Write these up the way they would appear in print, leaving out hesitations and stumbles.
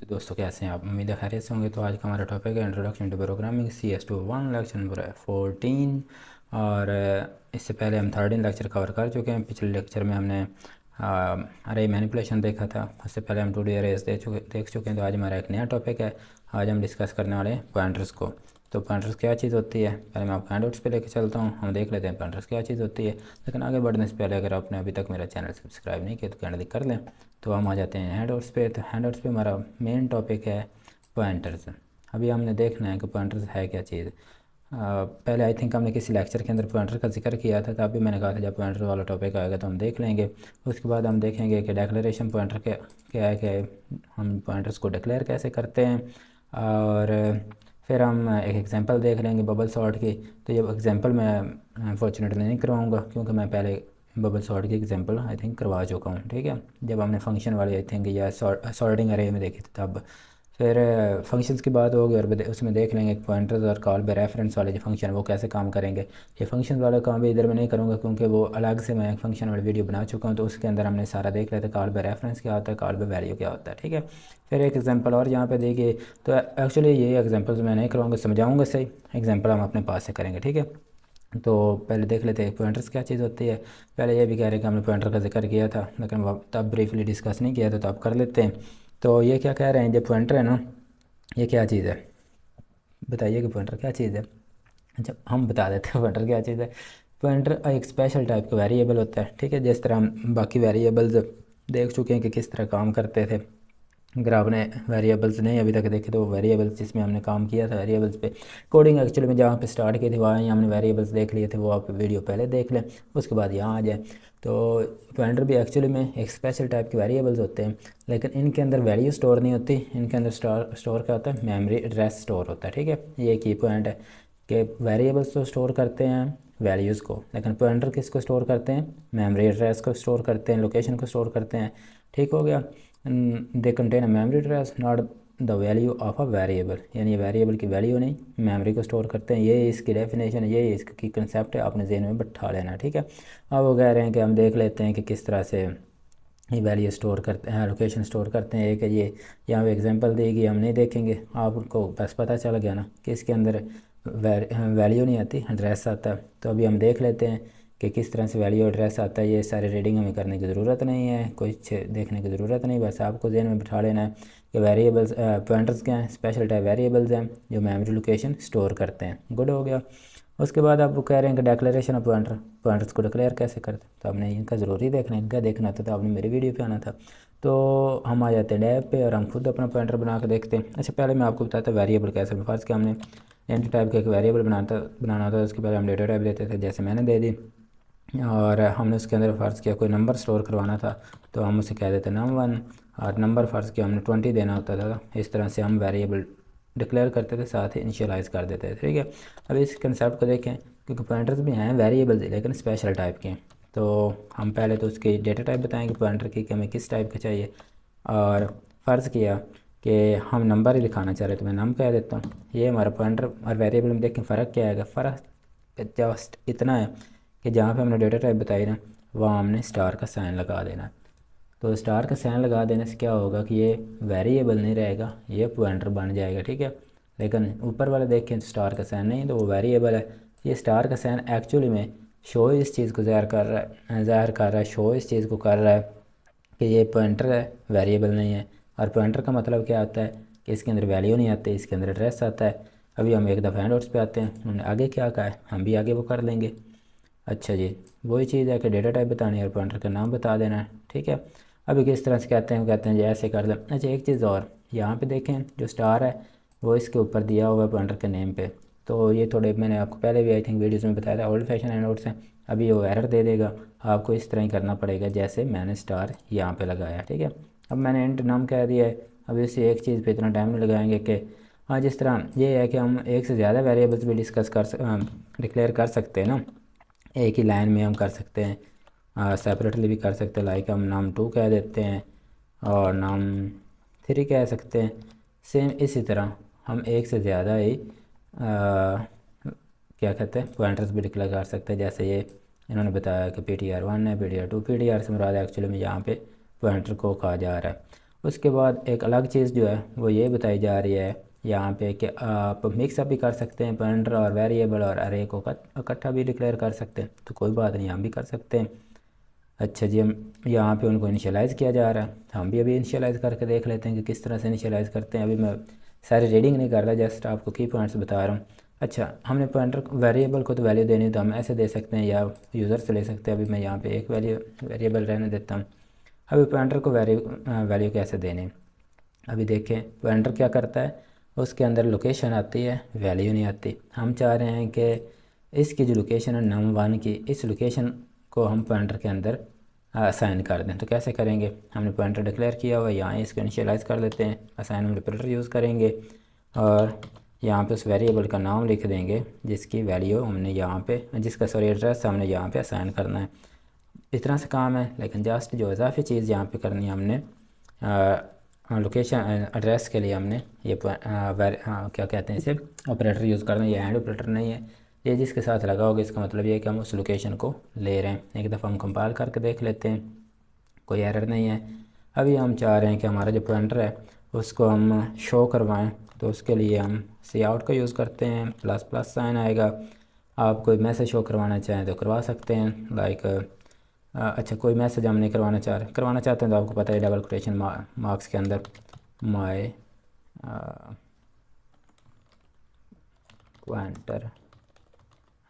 तो दोस्तों कैसे हैं आप? उम्मीद है खैरियत से होंगे। तो आज का हमारा टॉपिक है introduction to programming CS21 lecture number 14। और इससे पहले हम 13 लेक्चर कवर कर चुके हैं। पिछले लेक्चर में हमने अरे मैनिपुलेशन देखा था। उससे पहले हम 2D अरेज देख चुके हैं। तो आज हमारा एक नया टॉपिक है। आज हम डिस्कस करने वाले हैं पॉइंटर्स को। तो पॉइंटर्स क्या चीज़ होती है, पहले मैं आपको हैंडआउट्स पे लेके चलता हूँ। हम देख लेते हैं पॉइंटर्स क्या चीज़ होती है। लेकिन आगे बढ़ने से पहले अगर आपने अभी तक मेरा चैनल सब्सक्राइब नहीं किया तो कैंडली कर लें। तो हम आ जाते हैं हैंडआउट्स पे। तो हैंडआउट्स पे हमारा मेन टॉपिक है पॉइंटर्स। अभी हमने देखना है कि पॉइंटर्स है क्या चीज़। पहले आई थिंक हमने किसी लेक्चर के अंदर पॉइंटर का जिक्र किया था, तब भी मैंने कहा था जब पॉइंटर वाला टॉपिक आएगा तो हम देख लेंगे। उसके बाद हम देखेंगे कि डिक्लेरेशन पॉइंटर क्या है, कि हम पॉइंटर्स को डिक्लेयर कैसे करते हैं। और फिर हम एक एग्जांपल देख लेंगे बबल सॉर्ट की। तो ये एग्जांपल मैं अनफॉर्चुनेटली नहीं करवाऊँगा, क्योंकि मैं पहले बबल सॉर्ट की एग्जांपल आई थिंक करवा चुका हूँ। ठीक है, जब हमने फंक्शन वाले आई थिंक या सॉर्टिंग अरे में देखे थे तब। फिर फंक्शंस की बात होगी और उसमें देख लेंगे पॉइंटर्स और कॉल बाय रेफरेंस वाले जो फंक्शन वो कैसे काम करेंगे। ये फंक्शन वाला काम भी इधर में नहीं करूँगा, क्योंकि वो अलग से मैं एक फंक्शन वाली वीडियो बना चुका हूँ। तो उसके अंदर हमने सारा देख लिया था कॉल बाय रेफरेंस क्या होता है, कॉल बाय वैल्यू क्या होता है। ठीक है, फिर एक एग्जांपल और यहाँ पे देखिए। तो एक्चुअली ये एग्जांपल्स मैं नहीं करवाऊँगा, समझाऊँगा सही। एग्जांपल हम अपने पास से करेंगे। ठीक है, तो पहले देख लेते हैं पॉइंटर्स क्या चीज़ होती है। पहले ये भी कह रहे हैं कि हमने पॉइंटर का जिक्र किया था, लेकिन तब ब्रीफली डिस्कस नहीं किया था, तो अब कर लेते हैं। तो ये क्या कह रहे हैं, जब पॉइंटर है ना, ये क्या चीज़ है बताइए कि पॉइंटर क्या चीज़ है। अच्छा, हम बता देते हैं पॉइंटर क्या चीज़ है। पॉइंटर एक स्पेशल टाइप का वेरिएबल होता है। ठीक है, जिस तरह हम बाकी वेरिएबल्स देख चुके हैं कि किस तरह काम करते थे। अगर आपने वेरिएबल्स नहीं अभी तक देखे तो वेरिएबल्स जिसमें हमने काम किया था वेरिएबल्स पे कोडिंग एक्चुअली में जहाँ पे स्टार्ट की थी वहाँ ही हमने वेरिएबल्स देख लिए थे, वो आप वीडियो पहले देख लें, उसके बाद यहाँ आ जाए। तो पॉइंटर भी एक्चुअली में एक स्पेशल टाइप के वेरिएबल्स होते हैं, लेकिन इनके अंदर वैल्यू स्टोर नहीं होती। इनके अंदर स्टोर क्या होता है, मेमोरी एड्रेस स्टोर होता है। ठीक है, ये की पॉइंट है कि वेरिएबल्स तो स्टोर करते हैं वैल्यूज़ को, लेकिन पॉइंटर किसको स्टोर करते हैं, मेमोरी एड्रेस को स्टोर करते हैं, लोकेशन को स्टोर करते हैं। ठीक हो गया। They contain a memory address not the value of a variable, यानी वेरिएबल की वैल्यू नहीं, मेमोरी को स्टोर करते हैं। ये इसकी डेफिनेशन है, ये इसकी कंसेप्ट है, आपने जहन में बैठा लेना। ठीक है, अब वो कह रहे हैं कि हम देख लेते हैं कि किस तरह से ये वैल्यू स्टोर करते हैं, लोकेशन स्टोर करते हैं। एक है ये, यहाँ पे एग्जांपल देगी, हम नहीं देखेंगे, आपको बस पता चल गया ना कि इसके अंदर वैल्यू नहीं आती, एड्रेस आता है। तो अभी हम देख लेते हैं कि किस तरह से वैल्यू एड्रेस आता है। ये सारे रीडिंग हमें करने की ज़रूरत नहीं है, कुछ देखने की ज़रूरत नहीं, बस आपको जहन में बिठा लेना है कि वेरिएबल्स पॉइंटर्स क्या हैं, स्पेशल टाइप वेरिएबल्स हैं जो मेमोरी लोकेशन स्टोर करते हैं। गुड हो गया। उसके बाद आप वो कह रहे हैं कि डिक्लेरेशन ऑफ पॉइंटर्स को डिक्लेयर कैसे करते हैं, तो आपने इनका ज़रूरी देखना है, इनका देखना था तो आपने मेरी वीडियो पे आना था। तो हम आ जाते हैं डैब पे और हम खुद अपना पॉइंटर बना के देखते हैं। अच्छा, पहले मैं आपको बताता वेरिएबल कैसे, फर्स्ट कि हमने इंट टाइप का एक वेरिएबल बनाना होता है। उसके पहले हम डेटा टाइप देते थे, जैसे मैंने दे दी, और हमने उसके अंदर फ़र्ज़ किया कोई नंबर स्टोर करवाना था, तो हम उसे कह देते num1, और नंबर फ़र्ज़ किया हमने 20 देना होता था। इस तरह से हम वेरिएबल डिक्लेयर करते थे, साथ ही इनिशियलाइज़ कर देते थे। ठीक है, अब इस कंसेप्ट को देखें, क्योंकि पॉइंटर्स भी हैं वेरिएबल्स लेकिन स्पेशल टाइप के हैं। तो हम पहले तो उसकी डेटा टाइप बताएंगे पॉइंटर की कि हमें किस टाइप का चाहिए, और फ़र्ज़ किया कि हम नंबर ही दिखाना चाह रहे तो मैं नम कह देता हूँ। ये हमारा पॉइंटर और वेरिएबल में देखें फ़र्क क्या आएगा, फ़र्क जस्ट इतना है कि जहाँ पे हमने डेटा टाइप बताई ना वहाँ हमने स्टार का साइन लगा देना। तो स्टार का साइन लगा देने से क्या होगा कि ये वेरिएबल नहीं रहेगा, ये पॉइंटर बन जाएगा। ठीक है, लेकिन ऊपर वाले देखें तो स्टार का साइन नहीं, तो वो वेरिएबल है। ये स्टार का साइन एक्चुअली में शो इस चीज़ को ज़ाहिर कर रहा है, शो इस चीज़ को कर रहा है कि ये पॉइंटर है, वेरिएबल नहीं है। और पॉइंटर का मतलब क्या होता है कि इसके अंदर वैल्यू नहीं आती, इसके अंदर एड्रेस आता है। अभी हम एक दफ़ा हैंडआउट्स पे आते हैं, उन्होंने आगे क्या कहा है, हम भी आगे वो कर लेंगे। अच्छा जी, वही चीज़ है कि डेटा टाइप बतानी है और पॉइंटर का नाम बता देना है। ठीक है, अभी किस तरह से कहते हैं जी ऐसे कर दें। अच्छा, एक चीज़ और, यहाँ पे देखें जो स्टार है वो इसके ऊपर दिया हुआ है पॉइंटर के नेम पे। तो ये थोड़े मैंने आपको पहले भी आई थिंक वीडियोज़ में बताया था, ओल्ड फैशन हैंड नोट्स हैं। अभी वो एरर दे देगा, आपको इस तरह ही करना पड़ेगा जैसे मैंने स्टार यहाँ पे लगाया। ठीक है, अब मैंने इंट नाम कह दिया है। अब इसी एक चीज़ पे इतना टाइम नहीं लगाएंगे कि हाँ, जिस तरह ये है कि हम एक से ज़्यादा वेरिएबल्स भी डिक्लेयर कर सकते हैं ना, एक ही लाइन में हम कर सकते हैं, सेपरेटली भी कर सकते हैं। लाइक हम नाम 2 कह देते हैं और नाम 3 कह सकते हैं। सेम इसी तरह हम एक से ज़्यादा ही क्या कहते हैं पॉइंटर्स भी डिक्लेयर कर सकते हैं। जैसे ये इन्होंने बताया कि PTR1 है, PTR2, PTR से मुराद एक्चुअली में यहाँ पे पॉइंटर को कहा जा रहा है। उसके बाद एक अलग चीज़ जो है वो ये बताई जा रही है यहाँ पे कि आप मिक्सअप भी कर सकते हैं, पॉइंटर और वेरिएबल और अरे को इकट्ठा भी डिक्लेयर कर सकते हैं, तो कोई बात नहीं, हम भी कर सकते हैं। अच्छा जी, हम यहाँ पे उनको इनिशियलाइज़ किया जा रहा है, हम भी अभी इनिशियलाइज़ करके देख लेते हैं कि किस तरह से इनिशियलाइज़ करते हैं। अभी मैं सारी रीडिंग नहीं कर रहा, जस्ट आपको की पॉइंट्स बता रहा हूँ। अच्छा, हमने पॉइंटर वेरिएबल को तो वैल्यू देनी, तो हम ऐसे दे सकते हैं या यूज़र से ले सकते हैं। अभी मैं यहाँ पे एक वेरिएबल रहने देता हूँ। अभी पॉइंटर को वैल्यू कैसे देनी, अभी देखें पॉइंटर क्या करता है, उसके अंदर लोकेशन आती है, वैल्यू नहीं आती। हम चाह रहे हैं कि इसकी जो लोकेशन है num1 की, इस लोकेशन को हम पॉइंटर के अंदर असाइन कर दें। तो कैसे करेंगे, हमने पॉइंटर डिक्लेयर किया हुआ है, यहाँ इसको इनिशियलाइज़ कर देते हैं, असाइन ऑपरेटर यूज़ करेंगे और यहाँ पे उस वेरिएबल का नाम लिख देंगे जिसकी वैल्यू हमने यहाँ पे, जिसका सॉरी एड्रेस हमने यहाँ पे असाइन करना है। इस तरह से काम है, लेकिन जस्ट जो इजाफी चीज़ यहाँ पे करनी है हमने, लोकेशन एड्रेस के लिए हमने ये क्या कहते हैं इसे, ऑपरेटर यूज़ करना है। ये एंड ऑपरेटर नहीं है, ये जिसके साथ लगा होगा इसका मतलब ये है कि हम उस लोकेशन को ले रहे हैं। एक दफ़ा हम कंपाइल करके देख लेते हैं, कोई एरर नहीं है। अभी हम चाह रहे हैं कि हमारा जो पॉइंटर है उसको हम शो करवाएं, तो उसके लिए हम सी आउट का यूज़ करते हैं, प्लस प्लस साइन आएगा। आप कोई मैसेज शो करवाना चाहें तो करवा सकते हैं, लाइक अच्छा कोई मैसेज हम नहीं करवाना चाहते हैं तो आपको पता है डबल कोटेशन मार्क्स के अंदर माय पॉइंटर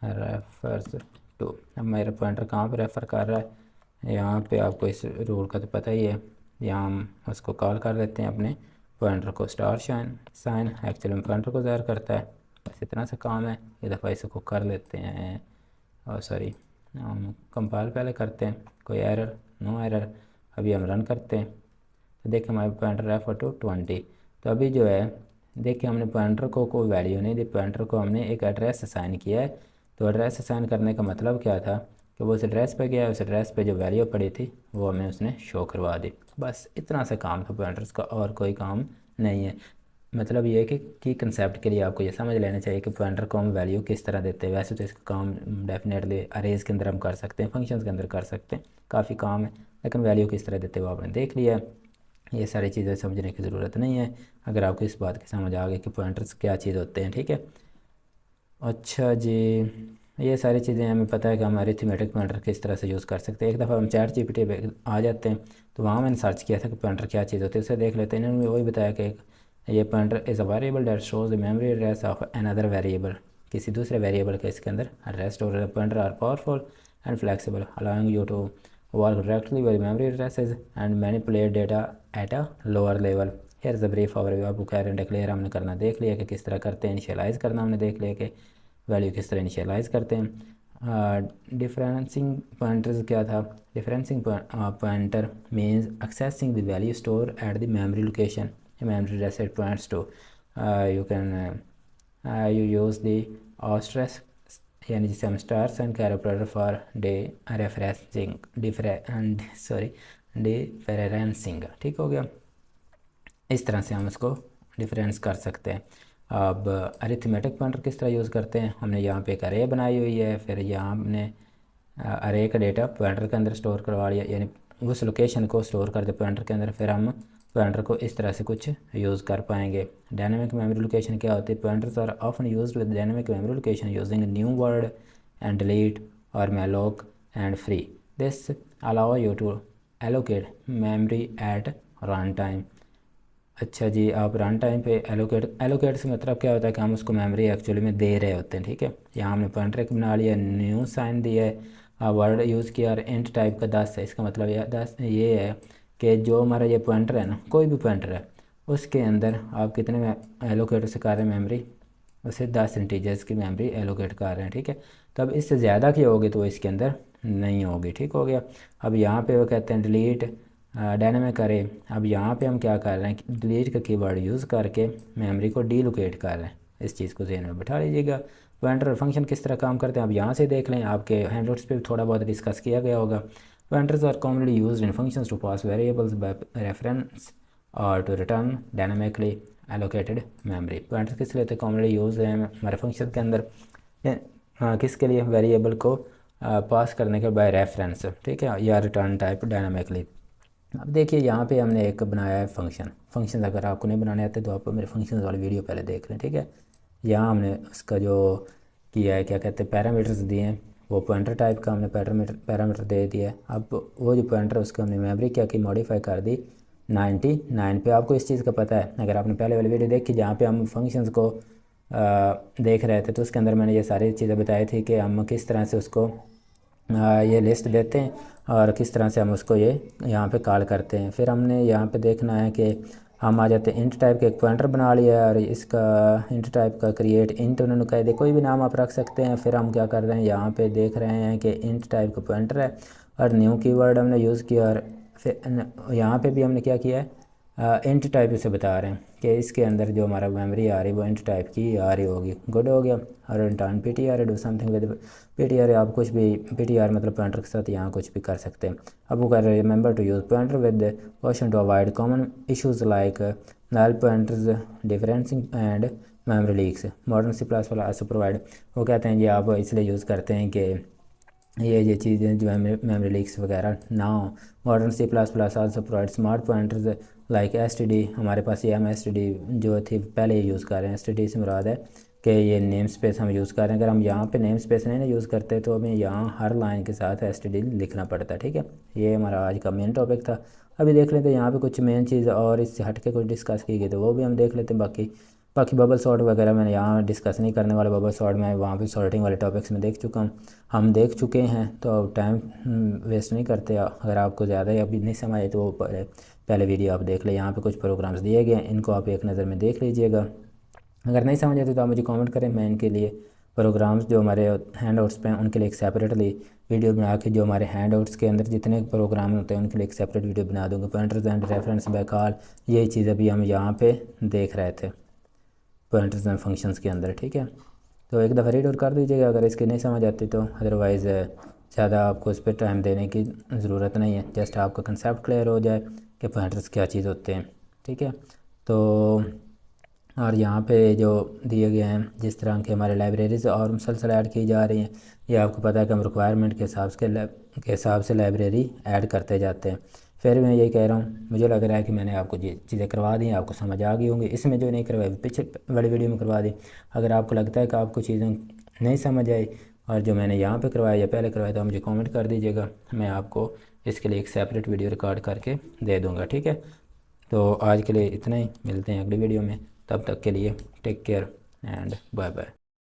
रेफर्स टू। अब मेरा पॉइंटर कहाँ पे रेफ़र कर रहा है, यहाँ पे आपको इस रूल का तो पता ही है। यहाँ हम उसको कॉल कर देते हैं अपने पॉइंटर को, स्टार साइन एक्चुअली में पॉइंटर को ज़ाहिर करता है। बस इतना सा काम है, एक दफ़ा इसको कर लेते हैं और सॉरी हम कंपाइल पहले करते हैं, कोई एरर, नो एरर। अभी हम रन करते हैं तो देखिए हमारे पॉइंटर रेफर टू 20। तो अभी जो है देखिए हमने पॉइंटर को कोई वैल्यू नहीं दी, पॉइंटर को हमने एक एड्रेस असाइन किया है। तो एड्रेस असाइन करने का मतलब क्या था कि वो उस एड्रेस पे गया, उस एड्रेस पे जो वैल्यू पड़ी थी वो हमें उसने शो करवा दी। बस इतना सा काम था पॉइंटर्स का, और कोई काम नहीं है। मतलब ये है कि कंसेप्ट के लिए आपको ये समझ लेना चाहिए कि पॉइंटर को हम वैल्यू किस तरह देते हैं। वैसे तो इसका काम डेफिनेटली अरेज के अंदर हम कर सकते हैं, फंक्शंस के अंदर कर सकते हैं, काफ़ी काम है, लेकिन वैल्यू किस तरह देते हैं वो आपने देख लिया है। ये सारी चीज़ें समझने की ज़रूरत नहीं है अगर आपको इस बात की समझ आ गई कि पॉइंटर्स क्या चीज़ होते हैं, ठीक है। अच्छा जी, ये सारी चीज़ें हमें पता है कि हम अरिथमेटिक पॉइंटर किस तरह से यूज़ कर सकते हैं। एक दफ़ा हम चैट जीपीटी पे आ जाते हैं, तो वहाँ मैंने सर्च किया था कि पॉइंटर क्या चीज़ होती है, उसे देख लेते हैं। इन्होंने वही बताया कि ये pointer is a variable that shows the memory address of another variable, किसी दूसरे वेरिएबल का इसके अंदर एड्रेस स्टोर है। Pointer are powerful and flexible allowing you to work directly with memory addresses and manipulate data at a lower level. Here is a brief overview. आपको कैरेंट declare हमने करना देख लिया कि किस तरह करते हैं, इनिशियलाइज़ करना हमने देख लिया कि वैल्यू किस तरह इनिशियलाइज़ करते हैं। डिफरेंसिंग पॉइंटर्स क्या था, differencing pointer means accessing the value store at the memory location memory address it points to। you can you use the asterisk यानी जिसे हम stars and character for dereferencing differencing, ठीक हो गया। इस तरह से हम इसको डिफरेंस कर सकते हैं। अब अरिथमेटिक पॉइंटर किस तरह यूज़ करते हैं, हमने यहाँ पे एक अरे बनाई हुई है, फिर यहाँ हमने अरे का डेटा पॉइंटर के अंदर स्टोर करवा लिया, यानी उस लोकेशन को स्टोर कर दे पॉइंटर के अंदर, फिर हम पॉइंटर को इस तरह से कुछ यूज़ कर पाएंगे। डायनेमिक मेमोरी लोकेशन क्या होती है, pointers are often used with dynamic memory location using new word and delete और malloc and free. This allow you to allocate memory at run time. अच्छा जी, आप रन टाइम पे एलोकेट से मतलब क्या होता है कि हम उसको मेमोरी एक्चुअली में दे रहे होते हैं, ठीक है। यहाँ हमने पॉइंटर एक बना लिया, न्यू साइन दिया है, वर्ड यूज़ किया और इंट टाइप का 10 है। इसका मतलब 10 ये है कि जो हमारा ये पॉइंटर है ना, कोई भी पॉइंटर है, उसके अंदर आप कितने एलोकेट से कर रहे हैं मेमोरी, उसे 10 इंटीजर्स की मेमोरी एलोकेट कर रहे हैं, ठीक है। तो अब इससे ज़्यादा की होगी तो इसके अंदर नहीं होगी, ठीक हो गया। अब यहाँ पे वो कहते हैं डिलीट डायनेमिक अरे। अब यहाँ पे हम क्या कर रहे हैं, डिलीट का कीवर्ड यूज़ करके मेमोरी को डीलोकेट कर रहे हैं। इस चीज़ को ज़हन में बैठा लीजिएगा। पॉइंटर और फंक्शन किस तरह काम करते हैं आप यहाँ से देख लें, आपके हैंडआउट्स पे भी थोड़ा बहुत डिस्कस किया गया होगा। Pointers are commonly used in functions to pass variables by reference और to return dynamically allocated memory. Pointers किस लिए कॉमनली यूज हैं हमारे फंक्शन के अंदर, किसके लिए, वेरिएबल को पास करने के बाय रेफरेंस, ठीक है, या रिटर्न टाइप डायनामिकली। अब देखिए यहाँ पे हमने एक बनाया है फंक्शन अगर आपको नहीं बनाने आते तो आप मेरे फंक्शन वाली वीडियो पहले देख लें, ठीक है। यहाँ हमने उसका जो किया है क्या कहते हैं पैरामीटर्स दिए हैं, वो पॉइंटर टाइप का हमने पैरामीटर दे दिया है। अब वो जो पॉइंटर है उसको हमने मेमोरी क्या की मॉडिफाई कर दी 99 पे। आपको इस चीज़ का पता है, अगर आपने पहले वाली वीडियो देखी जहाँ पे हम फंक्शंस को देख रहे थे तो उसके अंदर मैंने ये सारी चीज़ें बताई थी कि हम किस तरह से उसको ये लिस्ट देते हैं और किस तरह से हम उसको ये यहाँ पे कॉल करते हैं। फिर हमने यहाँ पे देखना है कि हम आ जाते हैं इंट टाइप का एक पॉइंटर बना लिया है और इसका इंट टाइप का क्रिएट इंट उन्होंने कह दे, कोई भी नाम आप रख सकते हैं। फिर हम क्या कर रहे हैं यहाँ पे देख रहे हैं कि इंट टाइप का पॉइंटर है और न्यू कीवर्ड हमने यूज़ किया और फिर यहाँ पे भी हमने क्या किया है इंट टाइप से बता रहे हैं कि इसके अंदर जो हमारा मेमोरी आ रही है वो इंट टाइप की आ रही होगी। गुड हो गया। और return P T R do something with P T R, आप कुछ भी पी टी आर मतलब पॉइंटर के साथ यहाँ कुछ भी कर सकते हैं। अब वो कर रहे हैं remember to use pointer with question to avoid common issues like null pointers differencing and memory leaks modern C plus वाला आल्सो प्रोवाइड। वो कहते हैं ये आप इसलिए यूज़ करते हैं कि ये चीज़ें जो मेमोरी लीक्स वगैरह ना हो। Modern C plus plus also provide smart pointers like S T D. हमारे पास ये हम एस टी डी जो थी पहले ही यूज़ कर रहे हैं। एस टी डी से मुराद है कि ये नेम स्पेस हम यूज़ कर रहे हैं। अगर हम यहाँ पे नेम स्पेस नहीं ना यूज़ करते तो हमें यहाँ हर लाइन के साथ एस टी डी लिखना पड़ता है, ठीक है। ये हमारा आज का मेन टॉपिक था। अभी देख लेते हैं यहाँ पे कुछ मेन चीज़ और इससे हट के कुछ डिस्कस की गई तो वो भी हम देख लेते हैं। बाकी बबल सॉर्ट वगैरह मैंने यहाँ डिस्कस नहीं करने वाला। बबल सॉर्ट मैं वहाँ पे सॉर्टिंग वाले टॉपिक्स में देख चुका हूँ, हम देख चुके हैं, तो टाइम वेस्ट नहीं करते। अगर आपको ज़्यादा ही अभी नहीं समझ आए तो वो पहले वीडियो आप देख ले, यहाँ पे कुछ प्रोग्राम्स दिए गए हैं, इनको आप एक नज़र में देख लीजिएगा। अगर नहीं समझ आते तो आप मुझे कमेंट करें, मैं इनके लिए प्रोग्राम्स जो हमारे हैंड आउट्स पे हैं उनके लिए एक सेपरेटली वीडियो बना के, जो हमारे हैंड आउट्स के अंदर जितने प्रोग्राम होते हैं उनके लिए एक सेपरेट वीडियो बना दूँगा। Pointers and reference back all, यही चीज़ अभी हम यहाँ पे देख रहे थे पॉइंटर्स एंड फंक्शंस के अंदर, ठीक है। तो एक दफ़ा रीड और कर दीजिएगा अगर इसकी नहीं समझ आती तो। अदरवाइज़ ज़्यादा आपको इस पर टाइम देने की ज़रूरत नहीं है, जस्ट आपका कंसेप्ट क्लियर हो जाए कि पॉइंटर्स क्या चीज़ होते हैं, ठीक है। तो और यहाँ पे जो दिए गए हैं जिस तरह के हमारे लाइब्रेरीज़ और मुसलसल ऐड की जा रही हैं, ये आपको पता है कि हम रिक्वायरमेंट के हिसाब से लाइब्रेरी ऐड करते जाते हैं। फिर मैं यही कह रहा हूँ, मुझे लग रहा है कि मैंने आपको ये चीज़ें करवा दी, आपको समझ आ गई होंगी। इसमें जो नहीं करवाई पीछे वाली वीडियो में करवा दी। अगर आपको लगता है कि आपको चीज़ें नहीं समझ आई और जो मैंने यहाँ पे करवाया या पहले करवाया तो मुझे कमेंट कर दीजिएगा, मैं आपको इसके लिए एक सेपरेट वीडियो रिकॉर्ड करके दे दूँगा, ठीक है। तो आज के लिए इतना ही, मिलते हैं अगली वीडियो में, तब तक के लिए take care and bye bye.